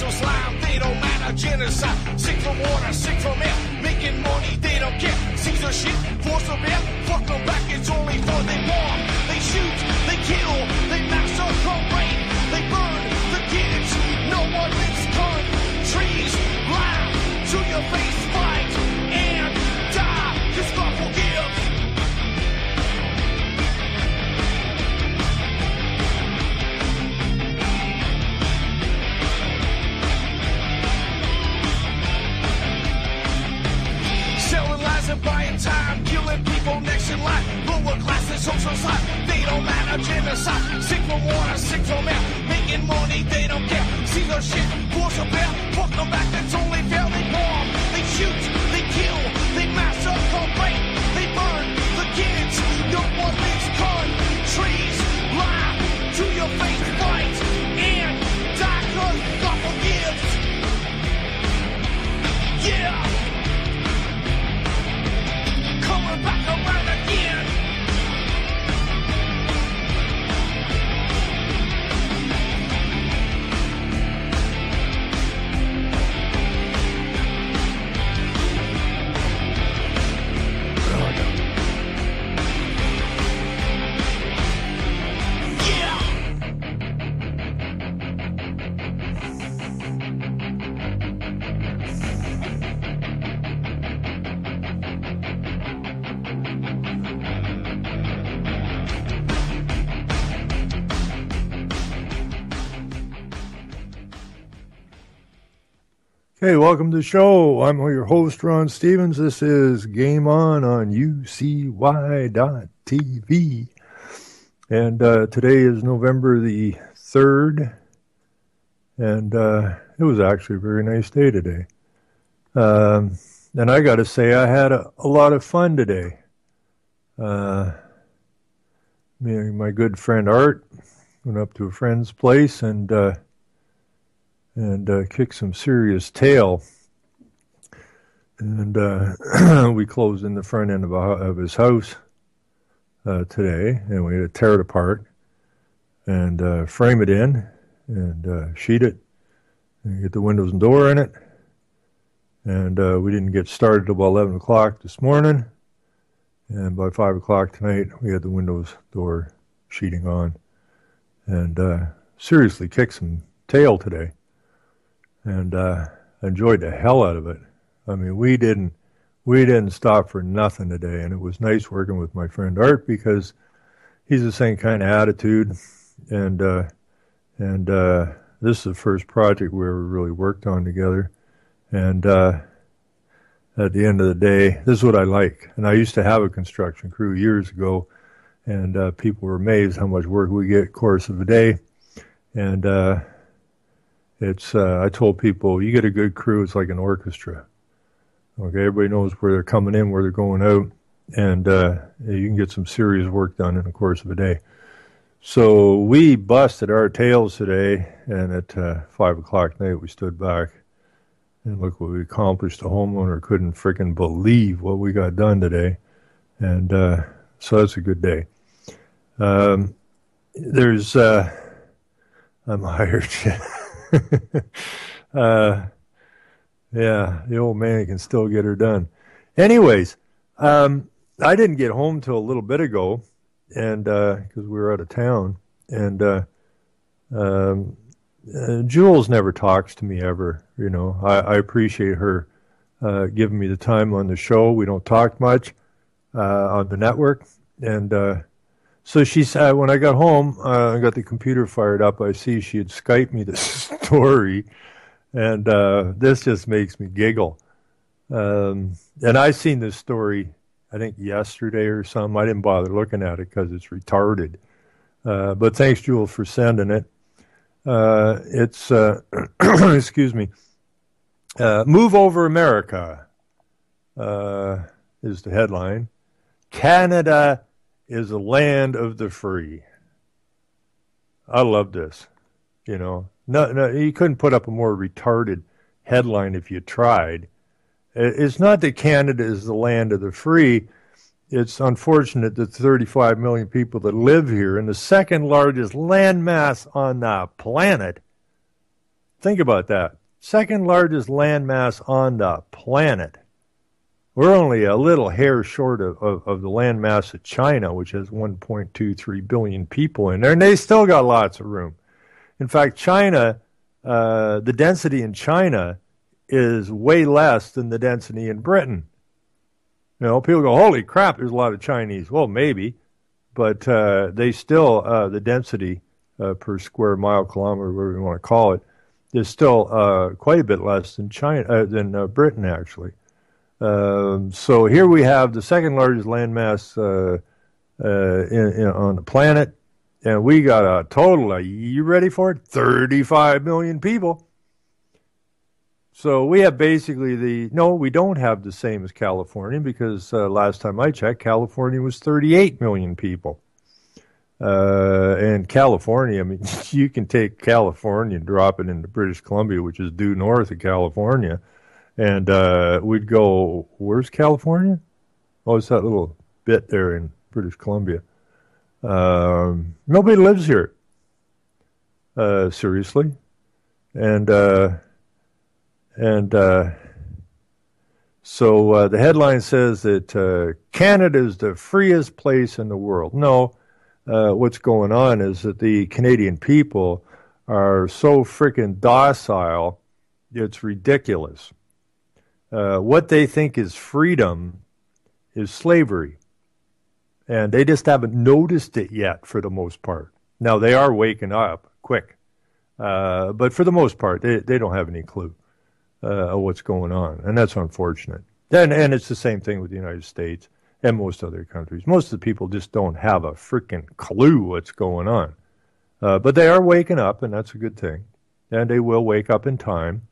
social slime, they don't matter, genocide. Sick from water, sick from air, making money, they don't care. Caesar shit, force of air, fuck them back, it's only for they bomb. They shoot, they kill, they massacre, rape, they burn the kids. No one makes countries laugh to your face, fight and die, cause God forgives. Selling lies and buying time, killing people next in line. Lower class and social side, they don't matter, genocide. Sick from water, sick from air, making money, they don't care. See their shit, force a bear, fuck them back, that's only fair. They bomb, they shoot, they kill, they massacre, rape, they burn the kids. No one makes countries lie to your face, fight and die, cause God forgives. Yeah. Coming back around again. Hey, welcome to the show. I'm your host, Ron Stevens. This is Game On UCY.TV. And today is November the 3rd. And it was actually a very nice day today. And I got to say, I had a lot of fun today. Me and my good friend Art went up to a friend's place and kicked some serious tail. And we closed in the front end of his house today, and we had to tear it apart and frame it in and sheet it and get the windows and door in it. And we didn't get started till about 11 o'clock this morning. And by 5 o'clock tonight, we had the windows, door sheeting on. And seriously kicked some tail today. And enjoyed the hell out of it. I mean, we didn't stop for nothing today, and it was nice working with my friend Art because he's the same kind of attitude, and this is the first project we ever really worked on together, and at the end of the day, this is what I like. And I used to have a construction crew years ago, and people were amazed how much work we get course of a day, and I told people, you get a good crew, it's like an orchestra. Okay, everybody knows where they're coming in, where they're going out, and you can get some serious work done in the course of a day. So we busted our tails today, and at 5 o'clock tonight we stood back, and look what we accomplished. The homeowner couldn't freaking believe what we got done today, and so that's a good day. I'm hired. Yeah, the old man can still get her done. Anyways, I didn't get home till a little bit ago, and because we were out of town, and Jules never talks to me ever. You know, I appreciate her giving me the time on the show. We don't talk much on the network, and so she said when I got home, I got the computer fired up. I see she had Skyped me the story. And this just makes me giggle. And I seen this story, I think, yesterday or something. I didn't bother looking at it because it's retarded. But thanks, Jules, for sending it. It's, excuse me, Move Over America is the headline. Canada is a land of the free. I love this, you know. No, you couldn't put up a more retarded headline if you tried. It's not that Canada is the land of the free. It's unfortunate that 35 million people that live here in the second largest landmass on the planet Think about that. Second largest landmass on the planet. We're only a little hair short of the landmass of China, which has 1.23 billion people in there, and they still got lots of room. In fact, China, the density in China is way less than the density in Britain. You know, people go, holy crap, there's a lot of Chinese. Well, maybe, but they still, the density per square mile, kilometer, whatever you want to call it, is still quite a bit less than China, than Britain, actually. So here we have the second largest landmass on the planet, and we got a total of, you ready for it? 35 million people. So we have basically we don't have the same as California, because last time I checked, California was 38 million people. And California, I mean, you can take California and drop it into British Columbia, which is due north of California, and we'd go, where's California? Oh, it's that little bit there in British Columbia. Nobody lives here, seriously. And so the headline says that Canada is the freest place in the world. No, what's going on is that the Canadian people are so freaking docile, it's ridiculous. What they think is freedom is slavery. And they just haven't noticed it yet for the most part. Now, they are waking up quick. But for the most part, they don't have any clue of what's going on. And that's unfortunate. And it's the same thing with the United States and most other countries. Most of the people just don't have a freaking clue what's going on. But they are waking up, and that's a good thing. And they will wake up in time.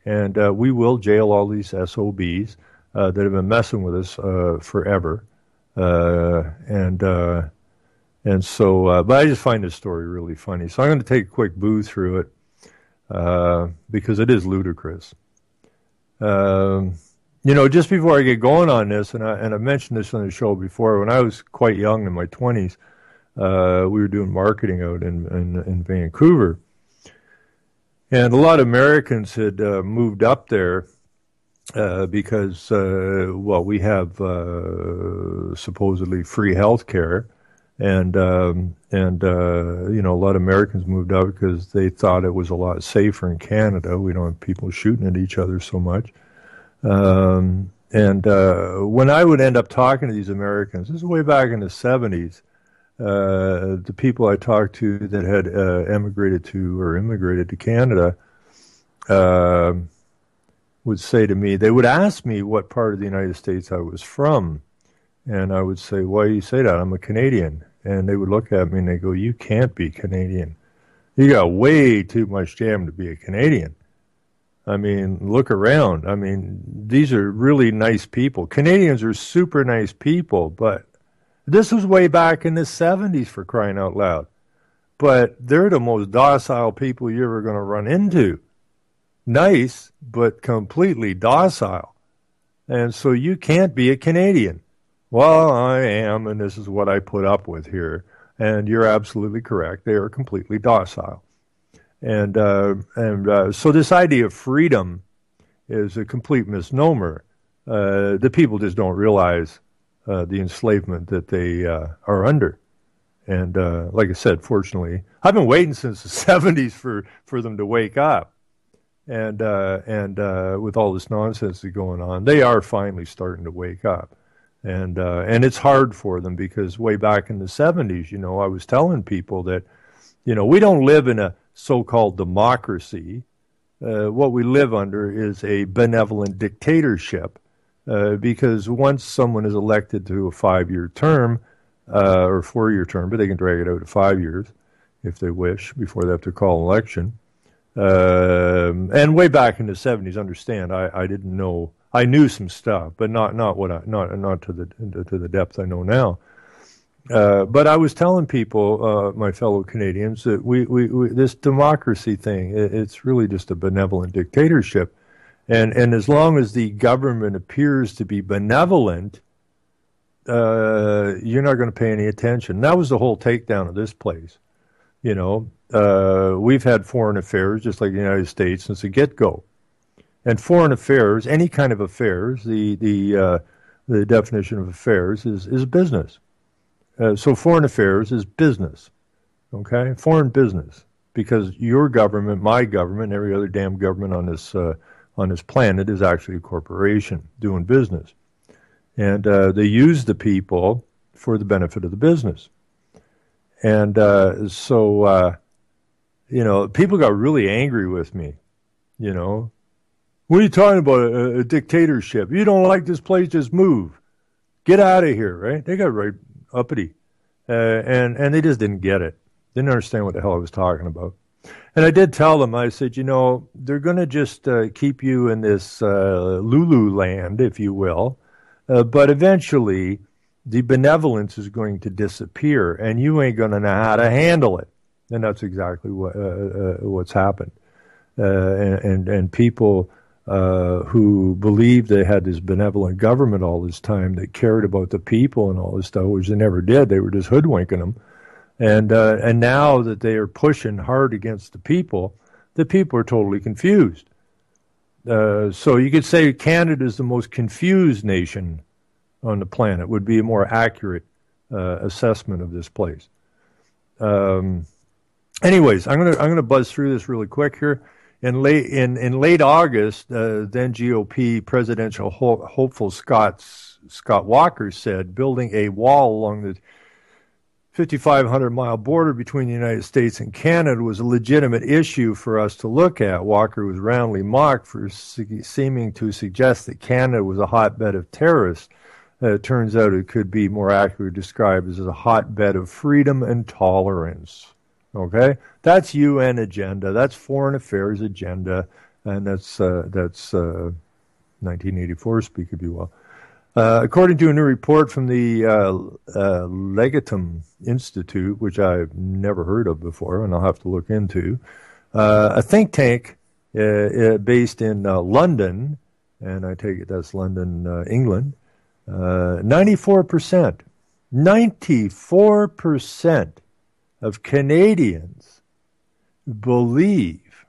And we will jail all these SOBs that have been messing with us forever. And so, but I just find this story really funny. So I'm going to take a quick boo through it because it is ludicrous. You know, just before I get going on this, and I've mentioned this on the show before, when I was quite young in my 20s, we were doing marketing out in Vancouver. And a lot of Americans had moved up there because, well, we have supposedly free health care. And you know, a lot of Americans moved out because they thought it was a lot safer in Canada. We don't have people shooting at each other so much. And when I would end up talking to these Americans, this is way back in the 70s, the people I talked to that had immigrated to Canada would say to me, they would ask me what part of the United States I was from. And I would say, why do you say that? I'm a Canadian. And they would look at me and they go, you can't be Canadian. You got way too much jam to be a Canadian. I mean, look around. I mean, these are really nice people. Canadians are super nice people, but this was way back in the 70s, for crying out loud. But they're the most docile people you're ever going to run into. Nice, but completely docile. And so you can't be a Canadian. Well, I am, and this is what I put up with here. And you're absolutely correct. They are completely docile. And so this idea of freedom is a complete misnomer. The people just don't realize the enslavement that they are under. And like I said, fortunately, I've been waiting since the 70s for them to wake up. And with all this nonsense that's going on, they are finally starting to wake up. And it's hard for them because way back in the 70s, you know, I was telling people that, you know, we don't live in a so-called democracy. What we live under is a benevolent dictatorship because once someone is elected to a 5-year term or 4-year term, but they can drag it out to 5 years if they wish before they have to call an election. And way back in the 70s, understand, I didn't know. I knew some stuff, but not to the depth I know now. But I was telling people, my fellow Canadians, that we this democracy thing, it's really just a benevolent dictatorship, and as long as the government appears to be benevolent, you're not going to pay any attention. That was the whole takedown of this place. We've had foreign affairs just like the United States since the get-go. And foreign affairs, any kind of affairs, the definition of affairs is business. So foreign affairs is business, okay? Foreign business, because your government, my government, every other damn government on this planet is actually a corporation doing business. And they use the people for the benefit of the business. And people got really angry with me, What are you talking about, a dictatorship? You don't like this place, just move. Get out of here, right? They got right uppity. And they just didn't get it. Didn't understand what the hell I was talking about. And I did tell them, I said, they're going to just keep you in this Lulu land, if you will. But eventually, the benevolence is going to disappear, and you ain't going to know how to handle it. And that's exactly what's happened. And people who believed they had this benevolent government all this time that cared about the people and all this stuff, which they never did. They were just hoodwinking them. And now that they are pushing hard against the people are totally confused. So you could say Canada is the most confused nation on the planet, would be a more accurate assessment of this place. Anyways, I'm gonna buzz through this really quick here. In late August, then GOP presidential hopeful Scott Walker said building a wall along the 5,500-mile border between the United States and Canada was a legitimate issue for us to look at. Walker was roundly mocked for seeming to suggest that Canada was a hotbed of terrorists. It turns out it could be more accurately described as a hotbed of freedom and tolerance. Okay? That's UN agenda. That's foreign affairs agenda. And that's 1984 speak, if you will. According to a new report from the Legatum Institute, which I've never heard of before, and I'll have to look into, a think tank based in London, and I take it that's London, England, 94% of Canadians believe,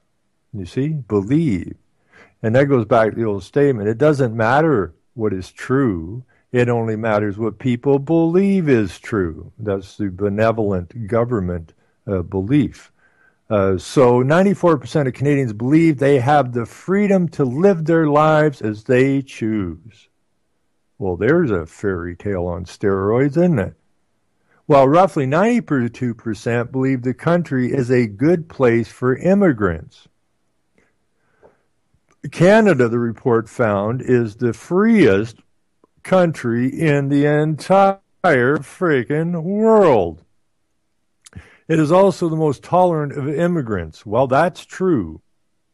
and that goes back to the old statement, it doesn't matter what is true, it only matters what people believe is true. That's the benevolent government belief. So 94% of Canadians believe they have the freedom to live their lives as they choose. Well, there's a fairy tale on steroids, isn't it? While roughly 92% believe the country is a good place for immigrants. Canada, the report found, is the freest country in the entire freaking world. It is also the most tolerant of immigrants. Well, that's true.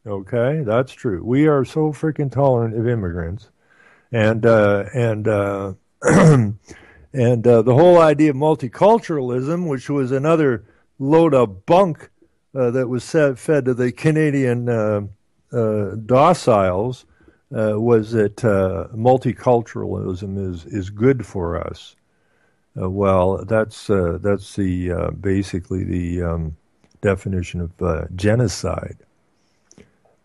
Okay, that's true. We are so freaking tolerant of immigrants. And the whole idea of multiculturalism, which was another load of bunk that was fed to the Canadian dociles, was that multiculturalism is good for us. Well, that's the basically the definition of genocide.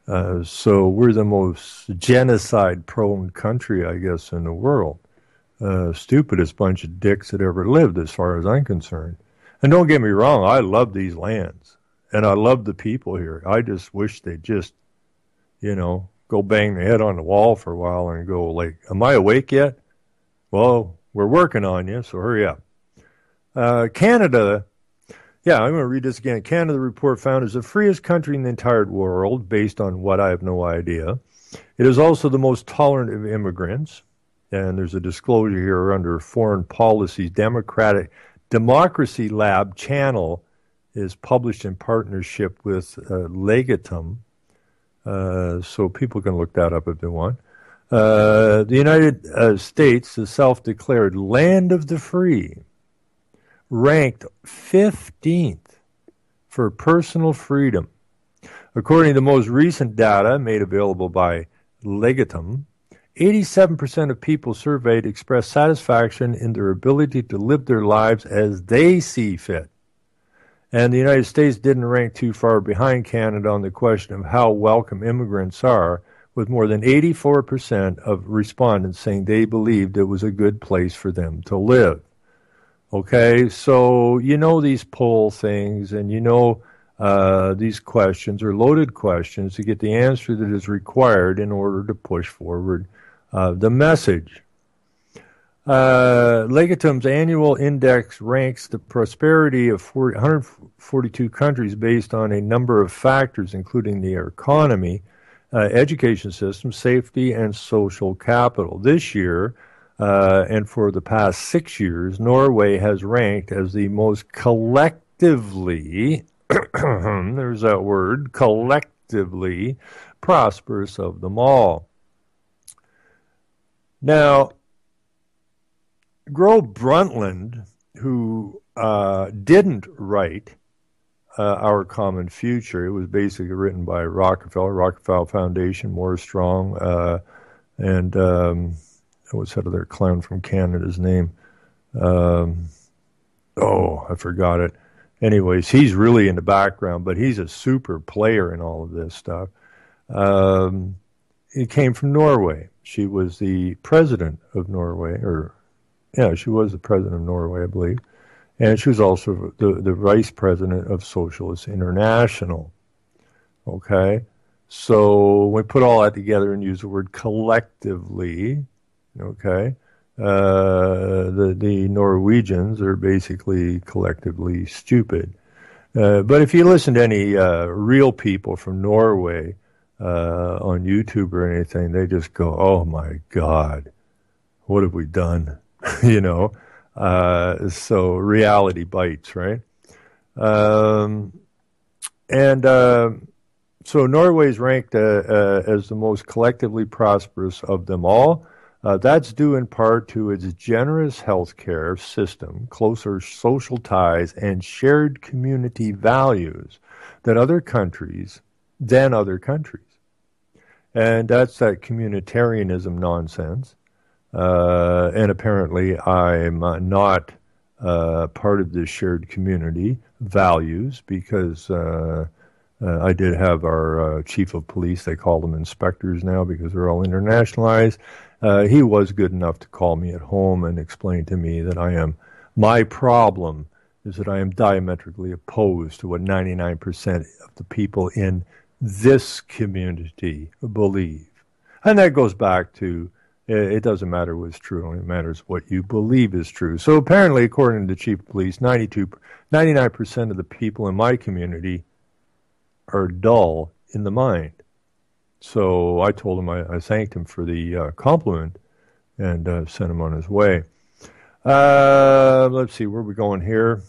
So we're the most genocide-prone country, I guess, in the world. Stupidest bunch of dicks that ever lived, as far as I'm concerned. And don't get me wrong, I love these lands, and I love the people here. I just wish they'd just, go bang their head on the wall for a while and go like, am I awake yet? Well, we're working on you, so hurry up. Canada, I'm going to read this again. Canada, the report found, is the freest country in the entire world, based on what I have no idea. It is also the most tolerant of immigrants. And there's a disclosure here under Foreign Policy's Democracy Lab channel is published in partnership with Legatum. So people can look that up if they want. The United States, the self-declared land of the free, ranked 15th for personal freedom. According to the most recent data made available by Legatum, 87% of people surveyed expressed satisfaction in their ability to live their lives as they see fit. And the United States didn't rank too far behind Canada on the question of how welcome immigrants are, with more than 84% of respondents saying they believed it was a good place for them to live. Okay, so you know these poll things, and you know these questions are loaded questions to get the answer that is required in order to push forward the message. Legatum's annual index ranks the prosperity of 142 countries based on a number of factors, including their economy, education system, safety, and social capital. This year, and for the past 6 years, Norway has ranked as the most collectively, there's that word, collectively prosperous of them all. Now, Gro Brundtland, who didn't write Our Common Future, it was basically written by Rockefeller Foundation, Morris Strong, and what's that other clown from Canada's name? I forgot it. Anyways, he's really in the background, but he's a super player in all of this stuff. He came from Norway. She was the president of Norway, she was the president of Norway, I believe. And she was also the vice president of Socialist International. Okay? So we put all that together and use the word collectively. Okay? The Norwegians are basically collectively stupid. But if you listen to any real people from Norway on YouTube or anything, they just go, oh my God, what have we done? So reality bites, right? So Norway's ranked as the most collectively prosperous of them all. That's due in part to its generous healthcare system, closer social ties, and shared community values than other countries. And that's that communitarianism nonsense. And apparently I'm not part of this shared community values because I did have our chief of police, they call them inspectors now because they're all internationalized. He was good enough to call me at home and explain to me that my problem is that I am diametrically opposed to what 99% of the people in this community believe. And that goes back to it doesn't matter what's true, it only matters what you believe is true. So apparently, according to the chief of police, 99% of the people in my community are dull in the mind. So I told him, I thanked him for the compliment and sent him on his way. Let's see, where are we going here?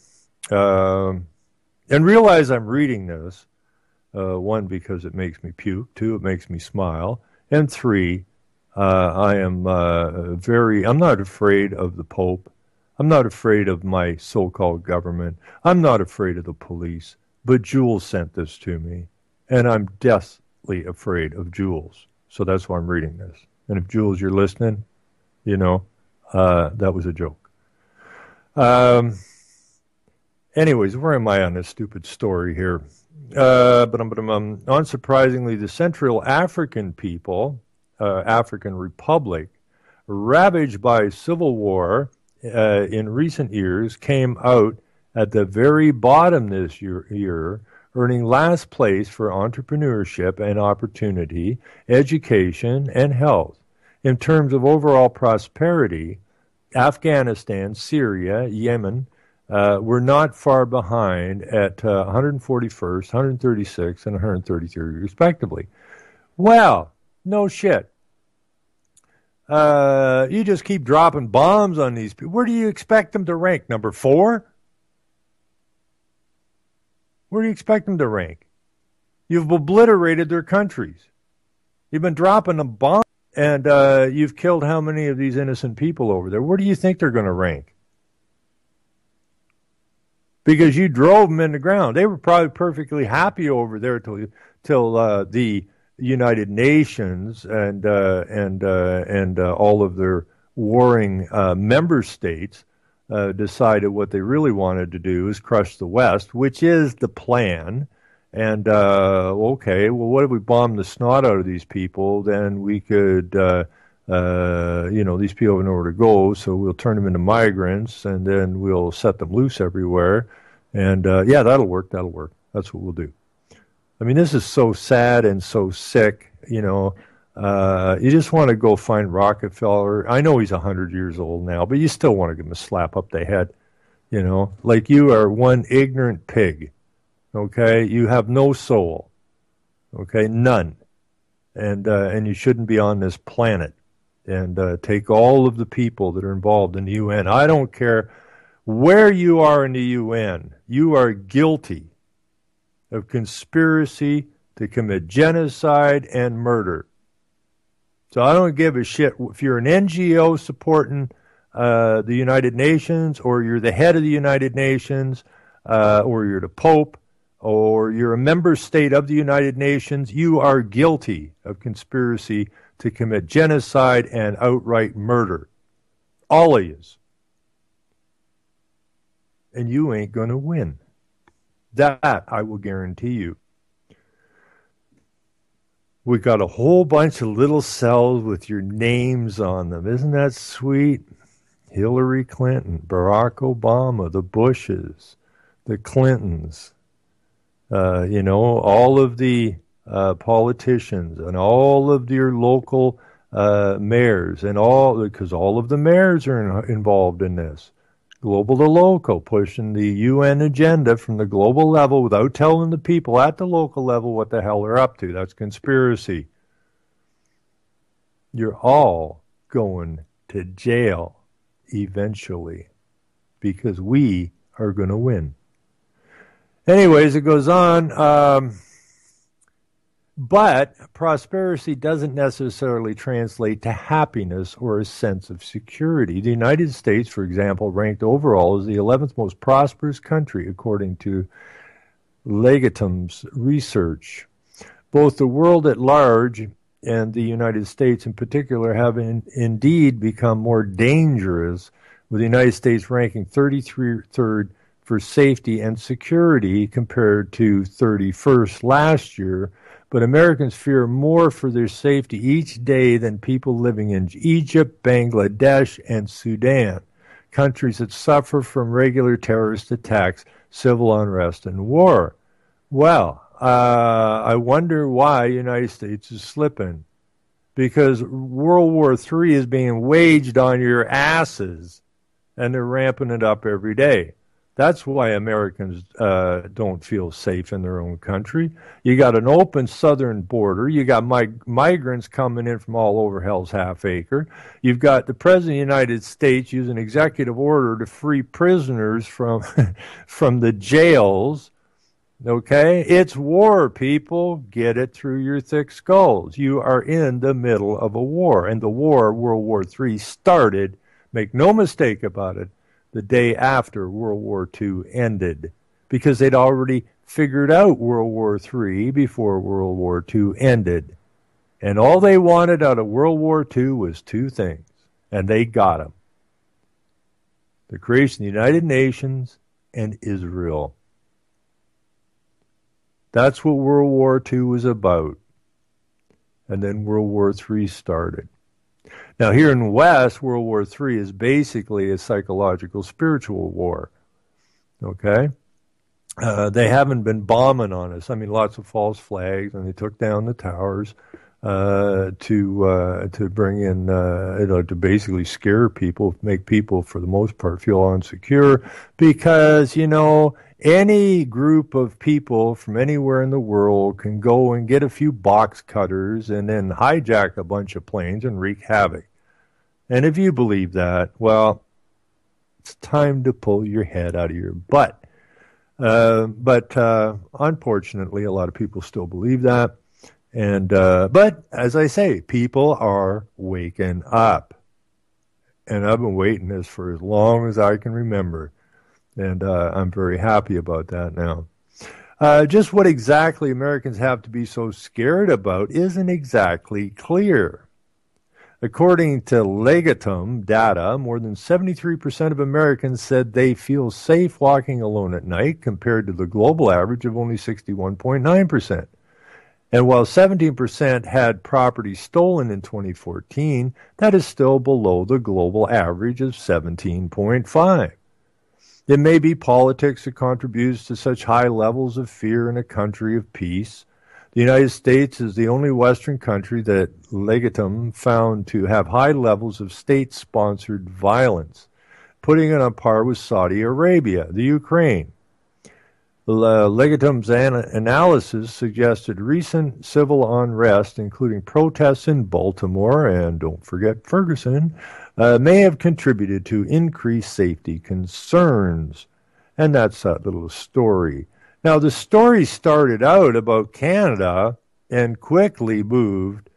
And realize I'm reading this, one, because it makes me puke, two, it makes me smile, and three, I'm not afraid of the Pope. I'm not afraid of my so-called government. I'm not afraid of the police. But Jules sent this to me, and I'm deathly afraid of Jules. So that's why I'm reading this. And if Jules, you're listening, that was a joke. Anyways, where am I on this stupid story here? Unsurprisingly, the Central African people, African Republic, ravaged by civil war in recent years, came out at the very bottom this year, earning last place for entrepreneurship and opportunity, education, and health. In terms of overall prosperity, Afghanistan, Syria, Yemen were not far behind at 141st, 136th, and 133rd, respectively. Well, no shit. You just keep dropping bombs on these people. Where do you expect them to rank? Number 4? Where do you expect them to rank? You've obliterated their countries. You've been dropping a bomb, and you've killed how many of these innocent people over there? Where do you think they're going to rank? Because you drove them in the ground. They were probably perfectly happy over there till the United Nations and all of their warring member states decided what they really wanted to do is crush the West, which is the plan. And okay, well, what if we bomb the snot out of these people? Then we could, these people have nowhere to go, so we'll turn them into migrants, and then we'll set them loose everywhere. And yeah, that'll work. That'll work. That's what we'll do. I mean, this is so sad and so sick. You just want to go find Rockefeller. I know he's 100 years old now, but you still want to give him a slap up the head. Like you are one ignorant pig. Okay, you have no soul. Okay, none, and you shouldn't be on this planet. And take all of the people that are involved in the UN. I don't care where you are in the UN. You are guilty of conspiracy to commit genocide and murder. So I don't give a shit if you're an NGO supporting the United Nations, or you're the head of the United Nations, or you're the Pope, or you're a member state of the United Nations. You are guilty of conspiracy to commit genocide and outright murder. All of yous. And you ain't going to win. That I will guarantee you. We got a whole bunch of little cells with your names on them. Isn't that sweet? Hillary Clinton, Barack Obama, the Bushes, the Clintons, all of the politicians and all of your local mayors, and because all of the mayors are involved in this. Global to local, pushing the UN agenda from the global level without telling the people at the local level what the hell they're up to. That's conspiracy. You're all going to jail eventually because we are going to win. Anyways, it goes on. But prosperity doesn't necessarily translate to happiness or a sense of security. The United States, for example, ranked overall as the 11th most prosperous country, according to Legatum's research. Both the world at large and the United States in particular have indeed become more dangerous, with the United States ranking 33rd for safety and security compared to 31st last year. But Americans fear more for their safety each day than people living in Egypt, Bangladesh, and Sudan, countries that suffer from regular terrorist attacks, civil unrest, and war. Well, I wonder why the United States is slipping. Because World War III is being waged on your asses, and they're ramping it up every day. That's why Americans don't feel safe in their own country. You got an open southern border. You got migrants coming in from all over hell's half acre. You've got the President of the United States using executive order to free prisoners from from the jails. Okay? It's war, people. Get it through your thick skulls. You are in the middle of a war. And the war, World War III, started, make no mistake about it, the day after World War II ended, because they'd already figured out World War III before World War II ended. And all they wanted out of World War II was two things, and they got them. The creation of the United Nations and Israel. That's what World War II was about. And then World War III started. Now, here in the West, World War III is basically a psychological, spiritual war. Okay? They haven't been bombing on us. I mean, lots of false flags, and they took down the towers to bring in, to basically scare people, make people, for the most part, feel insecure, because, any group of people from anywhere in the world can go and get a few box cutters and then hijack a bunch of planes and wreak havoc. And if you believe that, well, it's time to pull your head out of your butt. But unfortunately, a lot of people still believe that. And but as I say, people are waking up. And I've been waiting this for as long as I can remember. And I'm very happy about that now. Just what exactly Americans have to be so scared about isn't exactly clear. According to Legatum data, more than 73% of Americans said they feel safe walking alone at night, compared to the global average of only 61.9%. And while 17% had property stolen in 2014, that is still below the global average of 17.5%. It may be politics that contributes to such high levels of fear in a country of peace. The United States is the only Western country that Legatum found to have high levels of state-sponsored violence, putting it on par with Saudi Arabia, the Ukraine. Legatum's analysis suggested recent civil unrest, including protests in Baltimore and, don't forget, Ferguson, may have contributed to increased safety concerns. And that's that little story. Now, the story started out about Canada and quickly moved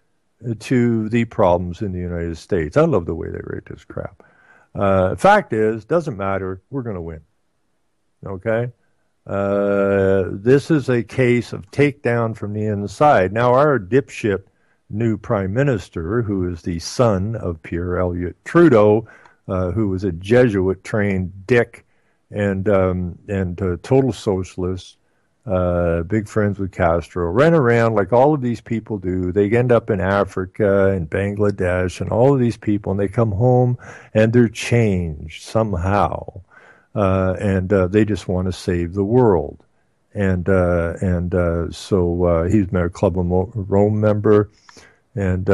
to the problems in the United States. I love the way they write this crap. Fact is, doesn't matter, we're going to win. Okay? This is a case of takedown from the inside. Now, our dipshit new prime minister, who is the son of Pierre Elliott Trudeau, who was a Jesuit-trained dick and total socialist, big friends with Castro, ran around like all of these people do. They end up in Africa and Bangladesh and all of these people, and they come home and they're changed somehow. And they just want to save the world. So he's a Club of Rome member, and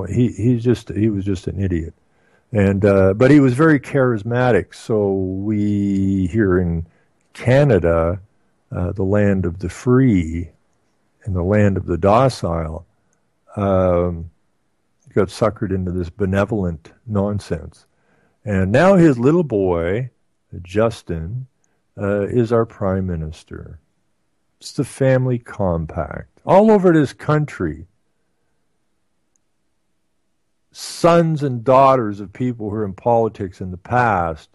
he was just an idiot. And but he was very charismatic. So we here in Canada, the land of the free and the land of the docile, got suckered into this benevolent nonsense. And now his little boy, Justin, is our prime minister. It's the family compact. All over this country, sons and daughters of people who were in politics in the past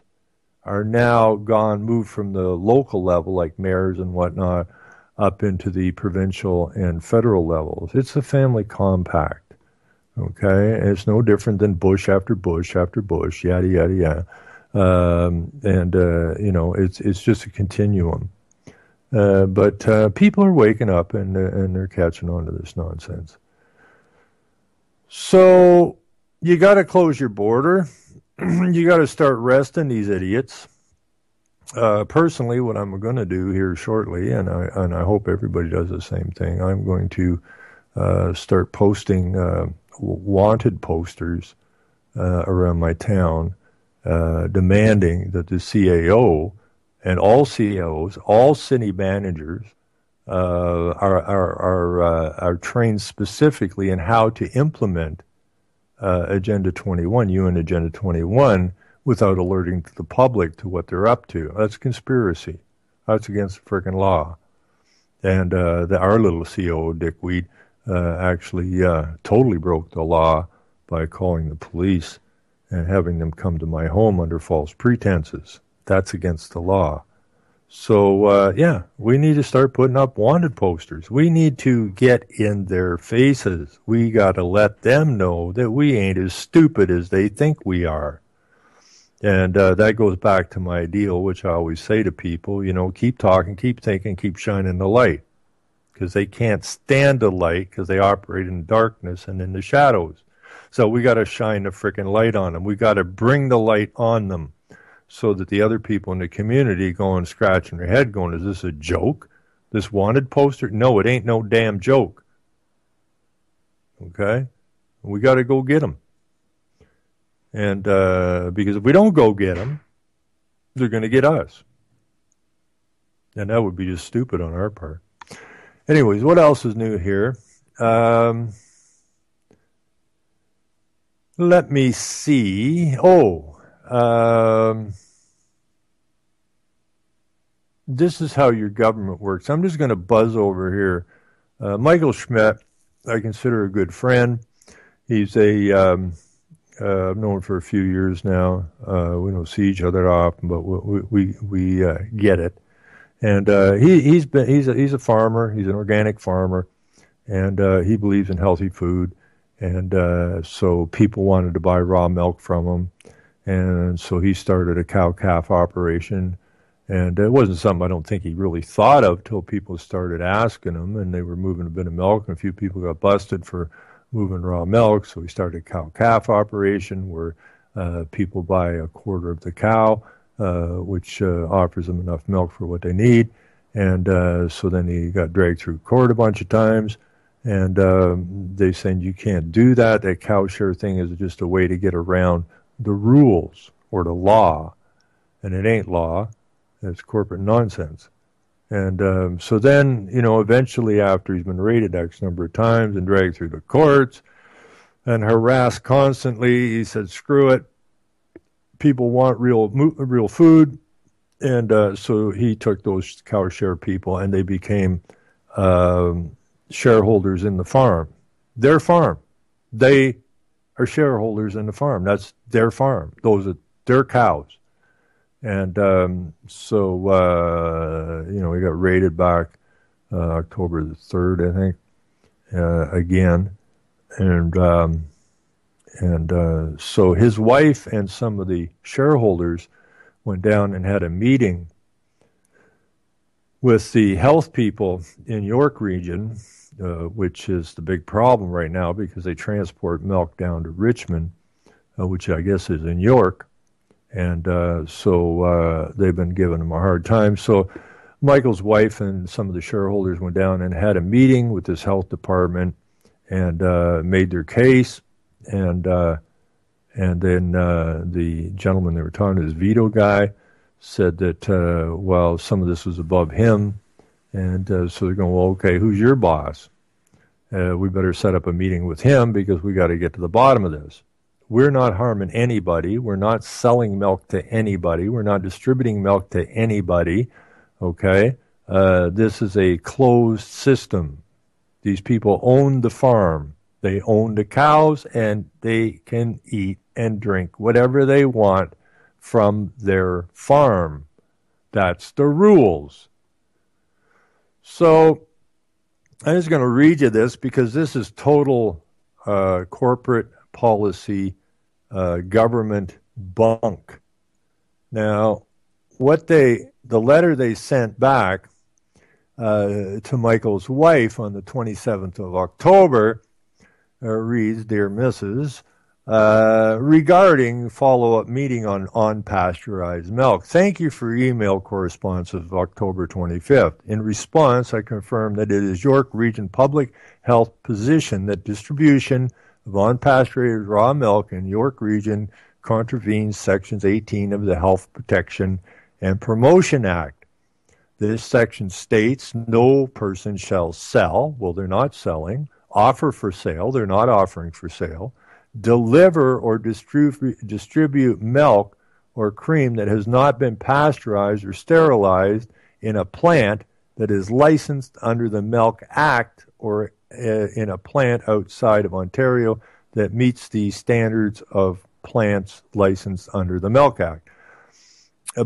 are now moved from the local level, like mayors and whatnot, up into the provincial and federal levels. It's the family compact. Okay? And it's no different than Bush after Bush after Bush, yada, yada, yada. It's just a continuum. But people are waking up and they're catching on to this nonsense. So you got to close your border. You got to start arresting these idiots. Personally, what I'm going to do here shortly, and I hope everybody does the same thing, I'm going to start posting wanted posters around my town, demanding that the CAO and all CAOs, all city managers, are trained specifically in how to implement Agenda 21, UN Agenda 21, without alerting the public to what they're up to. That's conspiracy. That's against the freaking law. And our little CAO dickweed actually totally broke the law by calling the police and having them come to my home under false pretenses. That's against the law. So, we need to start putting up wanted posters. We need to get in their faces. We got to let them know that we ain't as stupid as they think we are. And that goes back to my deal, which I always say to people, keep talking, keep thinking, keep shining the light. Because they can't stand the light because they operate in darkness and in the shadows. So we got to shine the freaking light on them. We got to bring the light on them, so that the other people in the community going scratching their head going, is this a joke? This wanted poster? No, it ain't no damn joke. Okay? We got to go get them. And because if we don't go get them, they're going to get us. And that would be just stupid on our part. Anyways, what else is new here? Let me see. This is how your government works. I'm just going to buzz over here. Michael Schmidt, I consider a good friend. He's I've known him for a few years now. We don't see each other often, but we get it. And he's a farmer. He's an organic farmer, and he believes in healthy food. And so people wanted to buy raw milk from him. And so he started a cow-calf operation. And it wasn't something I don't think he really thought of till people started asking him, and they were moving a bit of milk, and a few people got busted for moving raw milk. So he started a cow-calf operation where people buy a quarter of the cow, which offers them enough milk for what they need. And so then he got dragged through court a bunch of times. And they saying you can't do that. That cow share thing is just a way to get around the rules or the law. And it ain't law. It's corporate nonsense. And so then, eventually after he's been raided X number of times and dragged through the courts and harassed constantly, he said, screw it. People want real food. And so he took those cow share people and they became shareholders in the farm. Their farm. They are shareholders in the farm. That's their farm. Those are their cows. And so we got raided back October the 3rd, I think, again. And so his wife and some of the shareholders went down and had a meeting with the health people in York region, which is the big problem right now because they transport milk down to Richmond, which I guess is in York. And so they've been giving him a hard time. So Michael's wife and some of the shareholders went down and had a meeting with this health department and made their case. And then the gentleman they were talking to, this Vito guy, said that, some of this was above him. And so they're going, well, okay, who's your boss? We better set up a meeting with him because we got to get to the bottom of this. We're not harming anybody. We're not selling milk to anybody. We're not distributing milk to anybody, okay? This is a closed system. These people own the farm. They own the cows, and they can eat and drink whatever they want from their farm. That's the rules. So I'm just going to read you this because this is total corporate policy government bunk. Now, the letter they sent back to Michael's wife on the 27th of October reads, Dear Mrs., regarding follow-up meeting on unpasteurized milk. Thank you for email correspondence of October 25th. In response, I confirm that it is York Region Public Health position that distribution of unpasteurized raw milk in York Region contravenes Sections 18 of the Health Protection and Promotion Act. This section states no person shall sell, well, they're not selling, offer for sale, they're not offering for sale, deliver or distribute milk or cream that has not been pasteurized or sterilized in a plant that is licensed under the Milk Act or in a plant outside of Ontario that meets the standards of plants licensed under the Milk Act.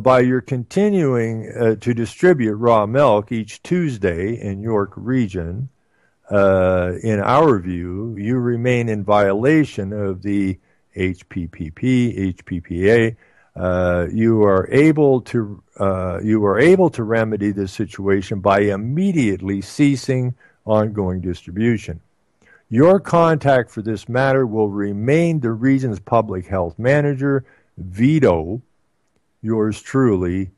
By your continuing to distribute raw milk each Tuesday in York Region, in our view, you remain in violation of the HPPP, HPPA. You are able to remedy this situation by immediately ceasing ongoing distribution. Your contact for this matter will remain the region's public health manager, Vito, yours truly,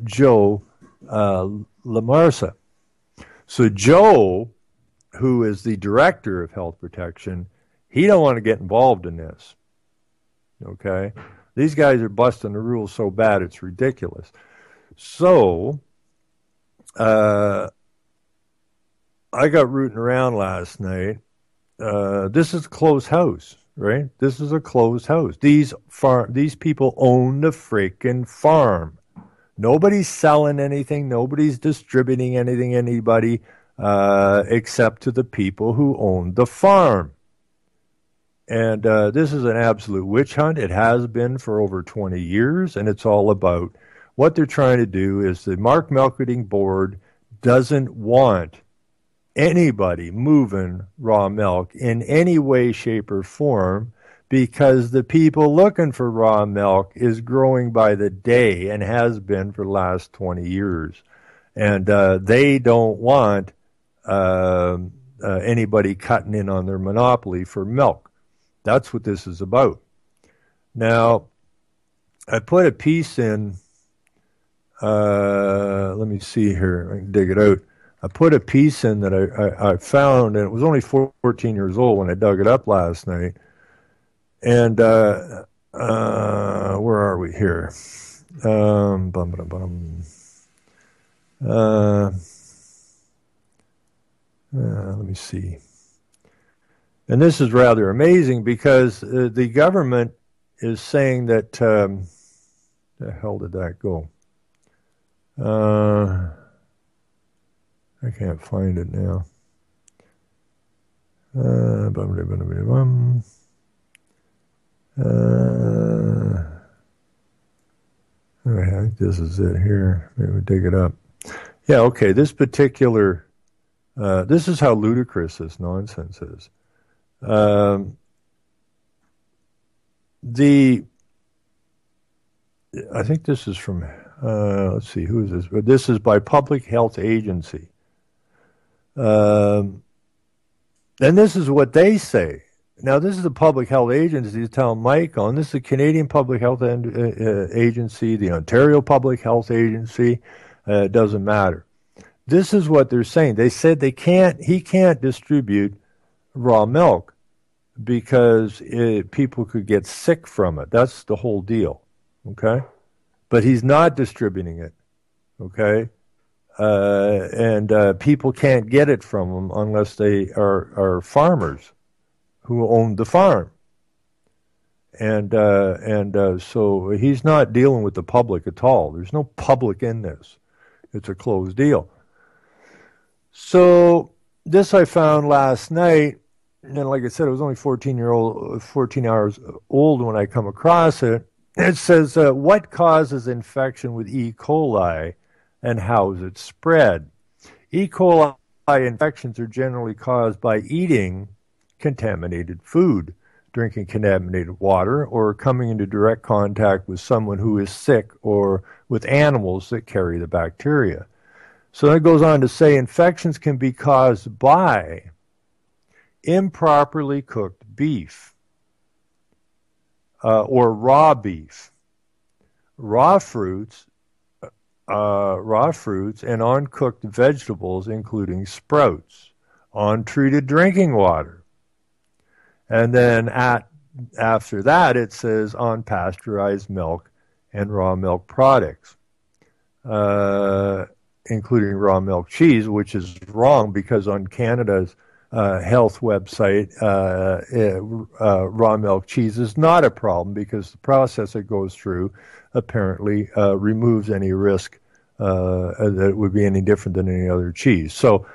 Joe Lamarsa. So Joe, who is the director of health protection, he don't want to get involved in this. Okay? These guys are busting the rules so bad it's ridiculous. So, I got rooting around last night. This is a closed house, right? This is a closed house. These people own the freaking farm. Nobody's selling anything. Nobody's distributing anything to anybody except to the people who own the farm. And this is an absolute witch hunt. It has been for over 20 years, and it's all about what they're trying to do is the Mark Melcherding Board doesn't want anybody moving raw milk in any way, shape, or form, because the people looking for raw milk is growing by the day and has been for the last 20 years. And they don't want anybody cutting in on their monopoly for milk. That's what this is about. Now, I put a piece in, let me see here, I can dig it out. I put a piece in that I found, and it was only 14 years old when I dug it up last night. And where are we here? Let me see. And this is rather amazing because the government is saying that, the hell did that go? I can't find it now. I think this is it here. Maybe we dig it up. Yeah, okay. This particular, this is how ludicrous this nonsense is. I think this is from, let's see, who is this? But this is by Public Health Agency. And this is what they say. Now, this is the Public Health Agency telling Mike on. This is the Canadian Public Health Agency, the Ontario Public Health Agency. It doesn't matter. This is what they're saying. They said he can't distribute raw milk because people could get sick from it. That's the whole deal, okay? But he's not distributing it, okay? And people can't get it from him unless they are farmers who own the farm. And so he's not dealing with the public at all. There's no public in this. It's a closed deal. So this I found last night, and like I said, it was only 14 hours old when I come across it. It says, what causes infection with E. coli and how is it spread? E. coli infections are generally caused by eating contaminated food, drinking contaminated water, or coming into direct contact with someone who is sick or with animals that carry the bacteria. So it goes on to say infections can be caused by improperly cooked beef or raw beef, raw fruits and uncooked vegetables, including sprouts, untreated drinking water. And then after that, it says unpasteurized milk and raw milk products, including raw milk cheese, which is wrong because on Canada's health website, raw milk cheese is not a problem because the process it goes through apparently removes any risk that it would be any different than any other cheese. So,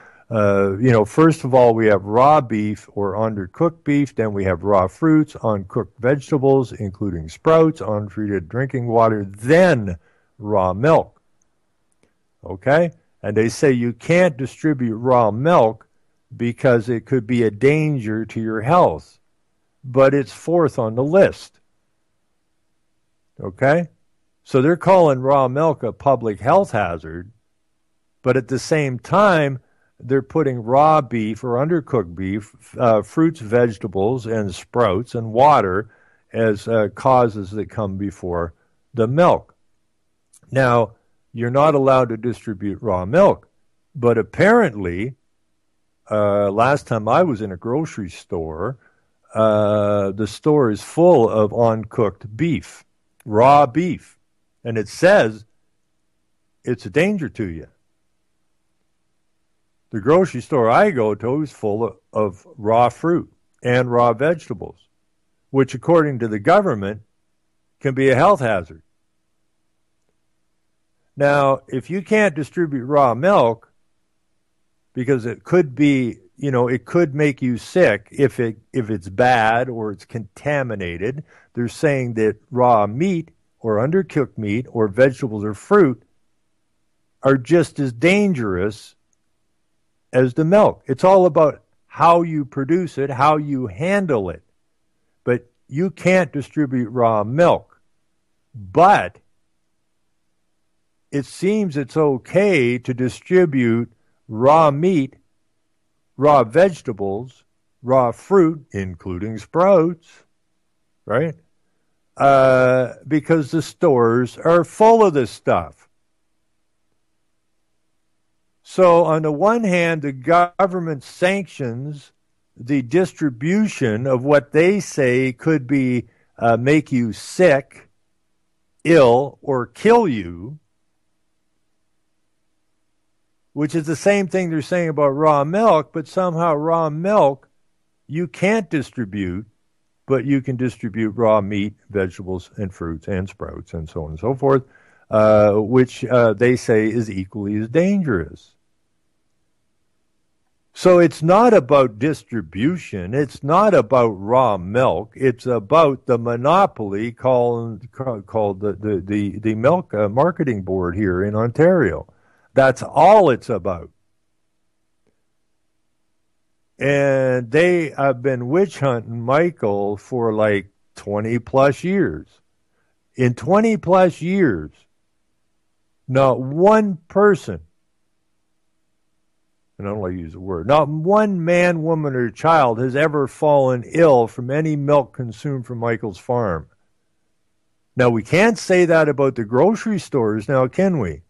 first of all, we have raw beef or undercooked beef. Then we have raw fruits, uncooked vegetables, including sprouts, untreated drinking water, then raw milk. Okay? And they say you can't distribute raw milk because it could be a danger to your health. But it's fourth on the list. Okay? So they're calling raw milk a public health hazard, but at the same time, they're putting raw beef or undercooked beef, fruits, vegetables, and sprouts and water as causes that come before the milk. Now, you're not allowed to distribute raw milk, but apparently, last time I was in a grocery store, the store is full of uncooked beef, raw beef, and it says it's a danger to you. The grocery store I go to is full of raw fruit and raw vegetables, which according to the government can be a health hazard. Now, if you can't distribute raw milk because it could be, it could make you sick if it's bad or it's contaminated, they're saying that raw meat or undercooked meat or vegetables or fruit are just as dangerous as the milk. It's all about how you produce it, how you handle it. But you can't distribute raw milk. But it seems it's okay to distribute raw meat, raw vegetables, raw fruit, including sprouts, right? Because the stores are full of this stuff. So on the one hand, the government sanctions the distribution of what they say could be make you sick, ill, or kill you, which is the same thing they're saying about raw milk, but somehow raw milk you can't distribute, but you can distribute raw meat, vegetables, and fruits, and sprouts, and so on and so forth, which they say is equally as dangerous. So it's not about distribution. It's not about raw milk. It's about the monopoly called the Milk Marketing Board here in Ontario. That's all it's about. And they have been witch hunting Michael for like 20 plus years. In 20 plus years, not one person, and I don't like to use the word, not one man, woman, or child has ever fallen ill from any milk consumed from Michael's farm. Now, we can't say that about the grocery stores now, can we?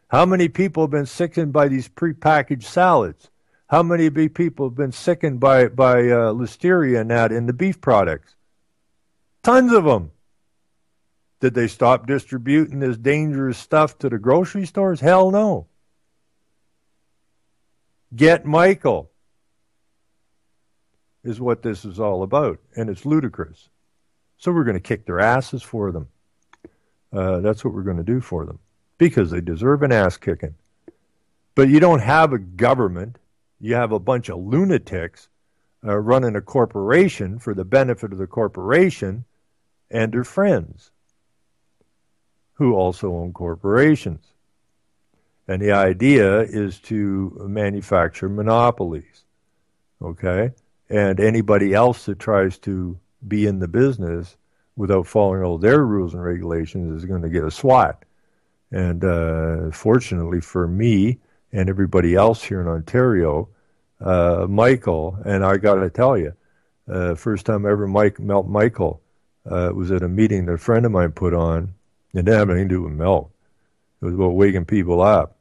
How many people have been sickened by these prepackaged salads? How many people have been sickened by listeria and that in the beef products? Tons of them. Did they stop distributing this dangerous stuff to the grocery stores? Hell no. Get Michael is what this is all about, and it's ludicrous. So we're going to kick their asses for them. That's what we're going to do for them, because they deserve an ass kicking. But you don't have a government. You have a bunch of lunatics running a corporation for the benefit of the corporation and their friends who also own corporations. And the idea is to manufacture monopolies, okay? And anybody else that tries to be in the business without following all their rules and regulations is going to get a swat. And fortunately for me and everybody else here in Ontario, Michael, and I got to tell you, first time I ever met Michael was at a meeting that a friend of mine put on. It didn't have anything to do with milk. It was about waking people up.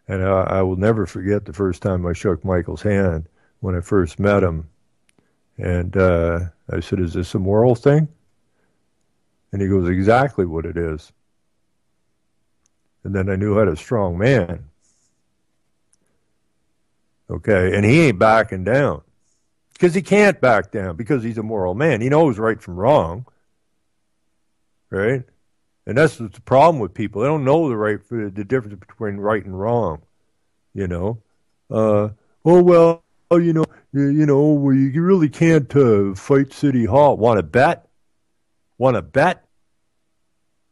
And I will never forget the first time I shook Michael's hand when I first met him. And I said, "Is this a moral thing?" And he goes, "Exactly what it is." And then I knew I had a strong man. Okay, and he ain't backing down. Because he can't back down, because he's a moral man. He knows right from wrong. Right? And that's the problem with people. They don't know the difference between right and wrong. You know? You really can't fight City Hall. Want to bet? Want to bet?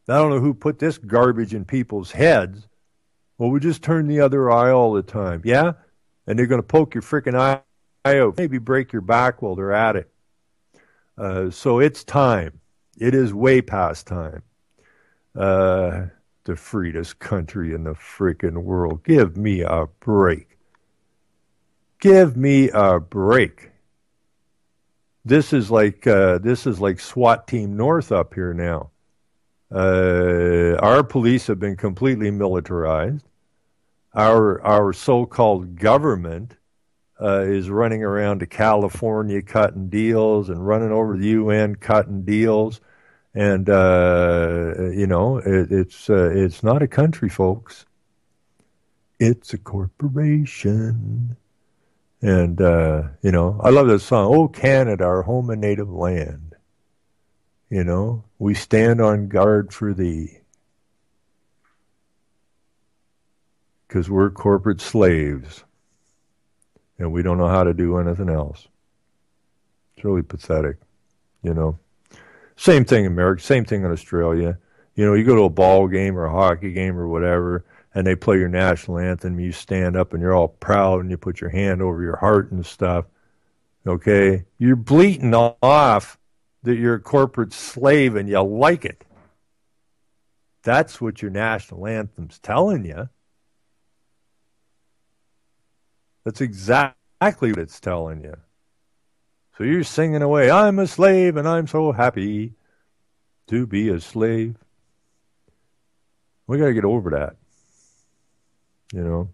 I don't know who put this garbage in people's heads. Well, we just turn the other eye all the time. Yeah? And they're going to poke your freaking eye out. Maybe break your back while they're at it. So it's time. It is way past time. The freest country in the freaking world. Give me a break. Give me a break. This is like SWAT Team North up here now. Our police have been completely militarized. Our so-called government is running around to California cutting deals and running over the UN cutting deals. And, it's not a country, folks. It's a corporation. And, I love that song, "Oh, Canada, our home and native land. We stand on guard for thee. Because we're corporate slaves. And we don't know how to do anything else." It's really pathetic, Same thing in America, same thing in Australia. You go to a ball game or a hockey game or whatever, and they play your national anthem, you stand up and you're all proud and you put your hand over your heart and stuff, okay? You're bleating off that you're a corporate slave and you like it. That's what your national anthem's telling you. That's exactly what it's telling you. So you're singing away, I'm a slave and I'm so happy to be a slave. We got to get over that. You know.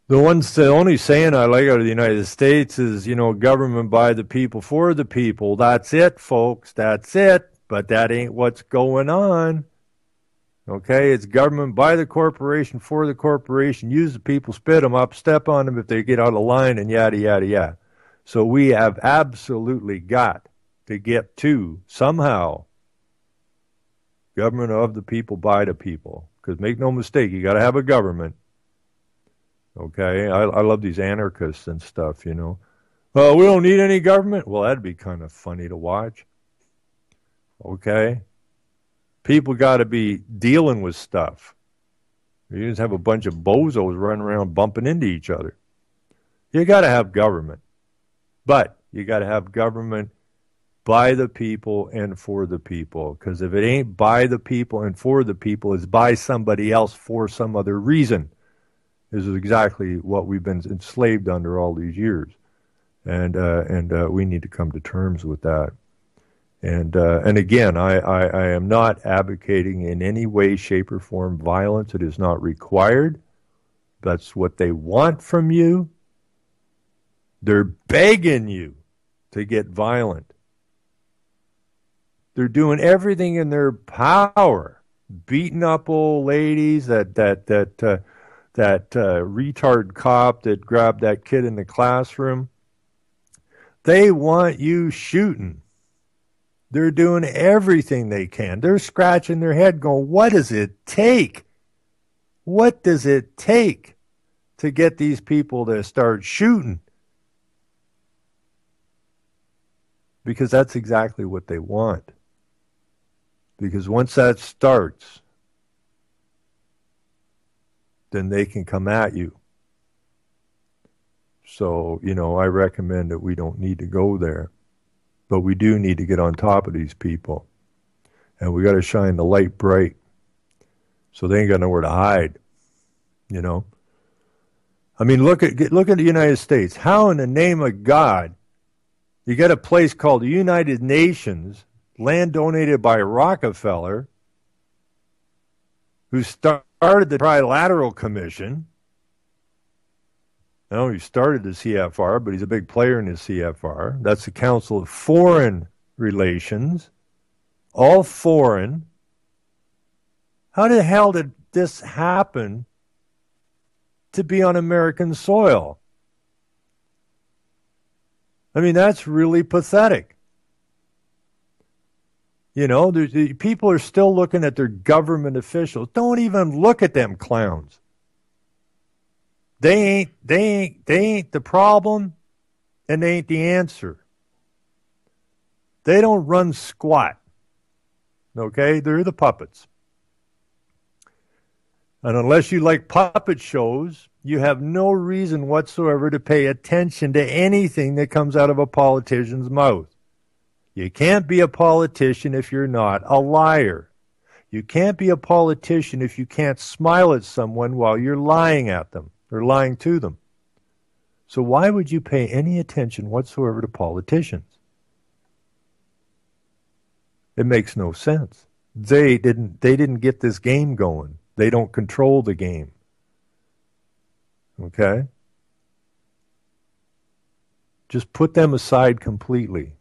The only saying I like out of the United States is, you know, government by the people, for the people. That's it, folks. That's it. But that ain't what's going on. Okay? It's government by the corporation, for the corporation. Use the people, spit them up, step on them if they get out of line, and yada, yada, yada. So we have absolutely got to get to, somehow, government of the people, by the people. Because make no mistake, you got to have a government. Okay, I love these anarchists and stuff, you know. Well, we don't need any government. Well, that'd be kind of funny to watch. Okay, people got to be dealing with stuff. You just have a bunch of bozos running around bumping into each other. You got to have government, but you got to have government by the people and for the people. Because if it ain't by the people and for the people, it's by somebody else for some other reason. This is exactly what we've been enslaved under all these years, and we need to come to terms with that. And again, I am not advocating in any way, shape, or form violence. It is not required. That's what they want from you. They're begging you to get violent. They're doing everything in their power, beating up old ladies, that retard cop that grabbed that kid in the classroom. They want you shooting. They're doing everything they can. They're scratching their head going, what does it take? What does it take to get these people to start shooting? Because that's exactly what they want. Because once that starts, then they can come at you. So, you know, I recommend that we don't need to go there. But we do need to get on top of these people. And we got to shine the light bright so they ain't got nowhere to hide, you know. I mean, look at the United States. How in the name of God, you got a place called the United Nations, land donated by Rockefeller, who started the Trilateral Commission. I know he started the CFR, but he's a big player in the CFR. That's the Council of Foreign Relations. All foreign. How the hell did this happen to be on American soil? I mean, that's really pathetic. You know, people are still looking at their government officials. Don't even look at them clowns. They ain't the problem, and they ain't the answer. They don't run squat. Okay? They're the puppets. And unless you like puppet shows, you have no reason whatsoever to pay attention to anything that comes out of a politician's mouth. You can't be a politician if you're not a liar. You can't be a politician if you can't smile at someone while you're lying at them or lying to them. So why would you pay any attention whatsoever to politicians? It makes no sense. They didn't get this game going. They don't control the game. Okay? Just put them aside completely.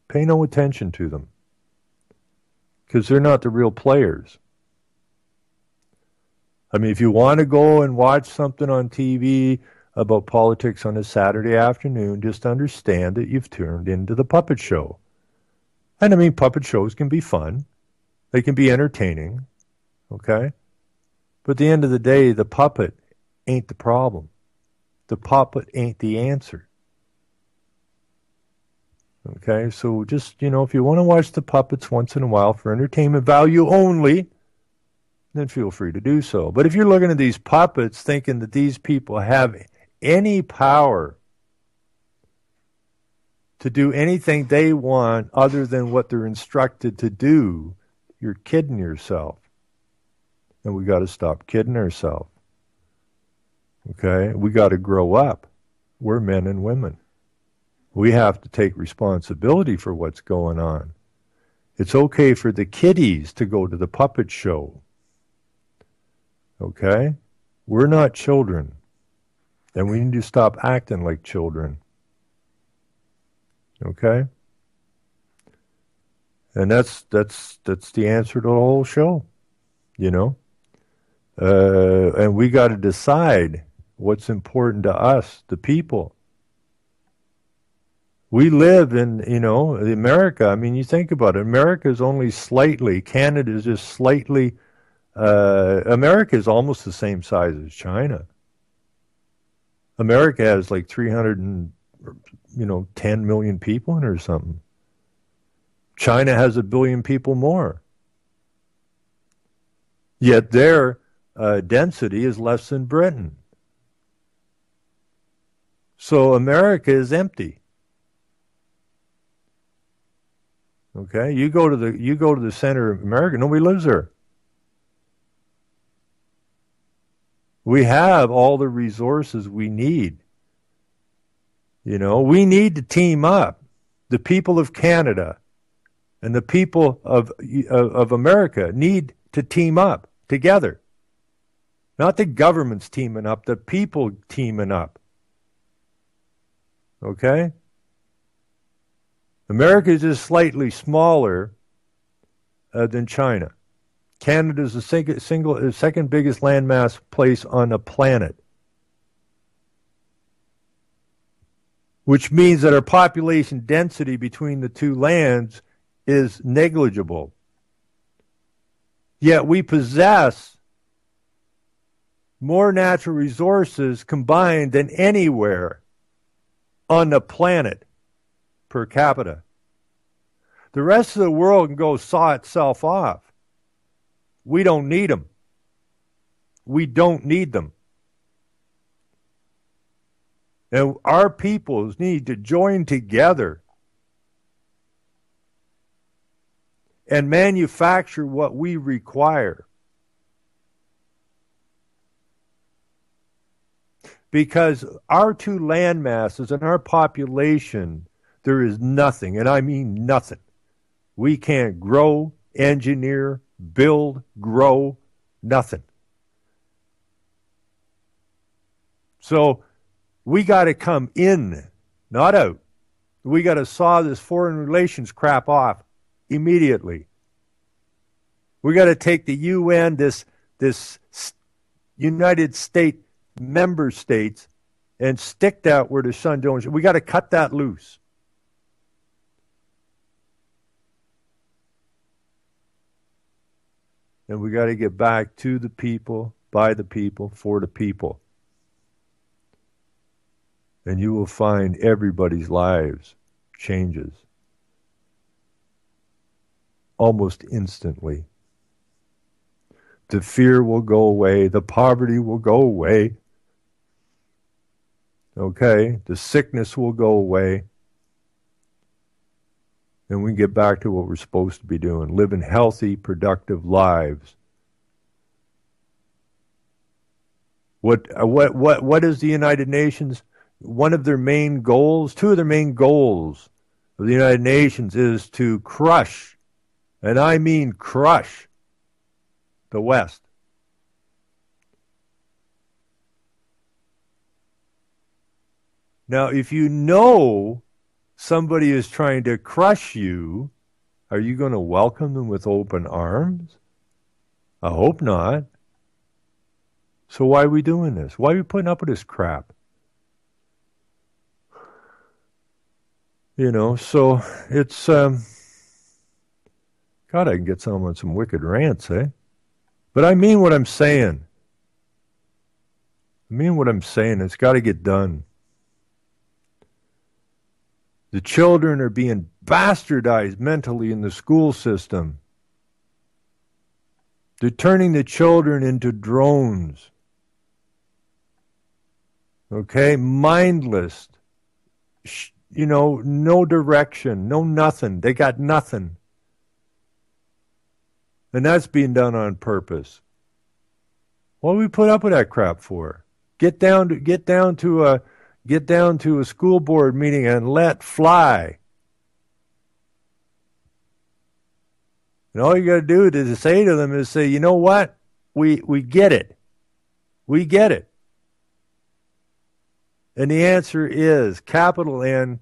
Pay no attention to them. Because they're not the real players. I mean, if you want to go and watch something on TV about politics on a Saturday afternoon, just understand that you've turned into the puppet show. And I mean, puppet shows can be fun. They can be entertaining. Okay? But at the end of the day, the puppet ain't the problem. The puppet ain't the answer. Okay? So just, you know, if you want to watch the puppets once in a while for entertainment value only, then feel free to do so. But if you're looking at these puppets thinking that these people have any power to do anything they want other than what they're instructed to do, you're kidding yourself. And we got to stop kidding ourselves. Okay? We got to grow up. We're men and women. We have to take responsibility for what's going on. It's okay for the kiddies to go to the puppet show. Okay? We're not children. And we need to stop acting like children. Okay? And that's the answer to the whole show, you know? And we got to decide what's important to us, the people. We live in, America. I mean, you think about it. America is only slightly, Canada is just slightly, America is almost the same size as China. America has like 310 million people in it or something. China has 1 billion people more. Yet their density is less than Britain. So America is empty. Okay, you go to the center of America, nobody lives there. We have all the resources we need. We need to team up. The people of Canada and the people of America need to team up together. Not the governments teaming up, the people teaming up. Okay? America is just slightly smaller than China. Canada is the second biggest landmass place on the planet. Which means that our population density between the two lands is negligible. Yet we possess more natural resources combined than anywhere on the planet per capita. The rest of the world can go saw itself off. We don't need them. We don't need them. And our peoples need to join together and manufacture what we require. Because our two land masses and our population, there is nothing, and I mean nothing. We can't grow, engineer, build, grow, nothing. So we got to come in, not out. We got to saw this foreign relations crap off immediately. We got to take the UN, this United States member states, and stick that where the sun don't. We got to cut that loose. And we got to get back to the people, by the people, for the people. And you will find everybody's lives changes almost instantly. The fear will go away. The poverty will go away. Okay? The sickness will go away. And we can get back to what we're supposed to be doing, living healthy, productive lives. What is the United Nations? One of their main goals, two of their main goals of the United Nations is to crush, and I mean crush, the West. Now, if you know somebody is trying to crush you, are you going to welcome them with open arms? I hope not. So why are we doing this? Why are we putting up with this crap? So it's, God, I can get someone some wicked rants, eh? But I mean what I'm saying. It's got to get done. The children are being bastardized mentally in the school system. They're turning the children into drones. Okay? Mindless. No direction, no nothing. They got nothing. And that's being done on purpose. What do we put up with that crap for? Get down to a school board meeting and let fly. And all you got to do is say to them is say, you know what? We get it. We get it. And the answer is capital N,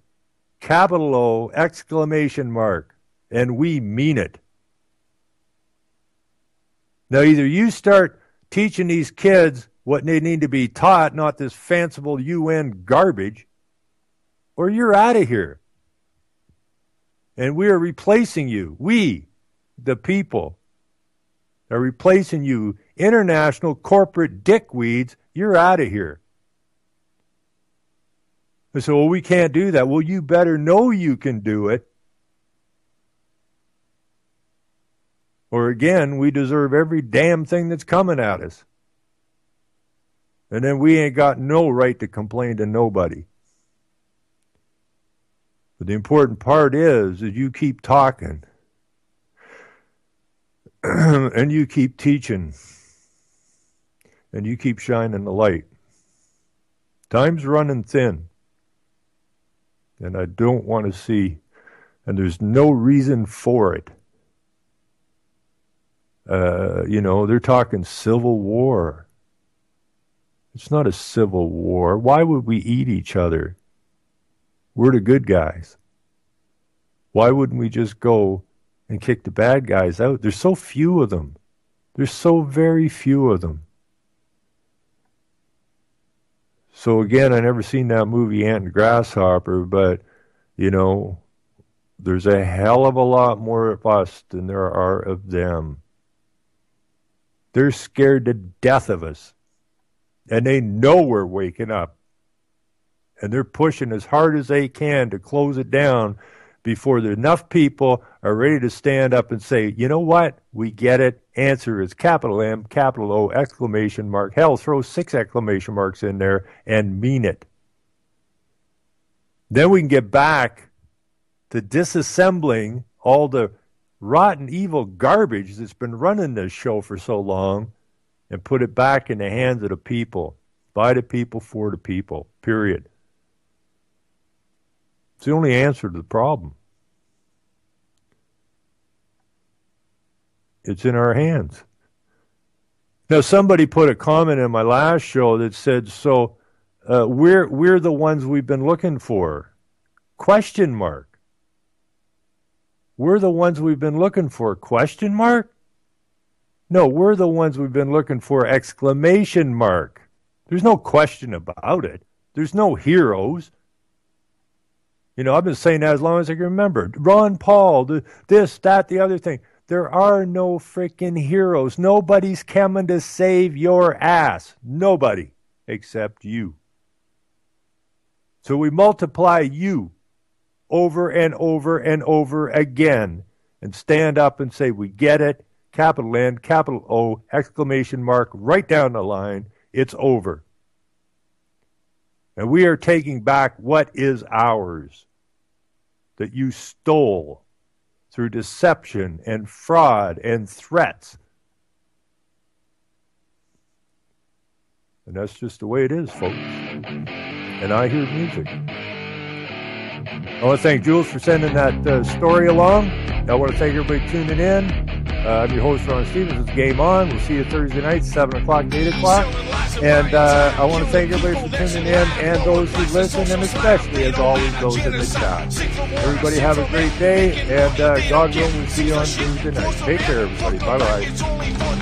capital O, exclamation mark. And we mean it. Now either you start teaching these kids what they need to be taught, not this fanciful UN garbage, or you're out of here. And we are replacing you. We, the people, are replacing you. International corporate dickweeds, you're out of here. They say, well, we can't do that. Well, you better know you can do it. Or again, we deserve every damn thing that's coming at us. And then we ain't got no right to complain to nobody. But the important part is that you keep talking. And you keep teaching. And you keep shining the light. Time's running thin. And I don't want to see, and there's no reason for it. They're talking civil war. It's not a civil war. Why would we eat each other? We're the good guys. Why wouldn't we just go and kick the bad guys out? There's so few of them. There's so very few of them. So again, I never seen that movie Ant and Grasshopper, but, there's a hell of a lot more of us than there are of them. They're scared to death of us. And they know we're waking up. And they're pushing as hard as they can to close it down before enough people are ready to stand up and say, you know what? We get it. Answer is capital M, capital O, exclamation mark. Hell, throw 6 exclamation marks in there and mean it. Then we can get back to disassembling all the rotten, evil garbage that's been running this show for so long and put it back in the hands of the people. By the people, for the people, period. It's the only answer to the problem. It's in our hands. Now, somebody put a comment in my last show that said, so we're the ones we've been looking for. Question mark. We're the ones we've been looking for. Question mark? No, we're the ones we've been looking for. Exclamation mark. There's no question about it. There's no heroes. I've been saying that as long as I can remember. Ron Paul, this, that, the other thing. There are no freaking heroes. Nobody's coming to save your ass. Nobody except you. So we multiply you over and over and over again and stand up and say, we get it. Capital N, capital O, exclamation mark, right down the line. It's over. And we are taking back what is ours that you stole through deception and fraud and threats. And that's just the way it is, folks. And I hear music. I want to thank Jules for sending that story along. I want to thank everybody tuning in. I'm your host, Ron Stevens. It's Game On. We'll see you Thursday night, 7 o'clock and 8 o'clock. And I want to thank everybody for tuning in and those who listen, and especially, as always, those in the chat. Everybody have a great day, and God willing, we'll see you on Tuesday night. Take care, everybody. Bye-bye.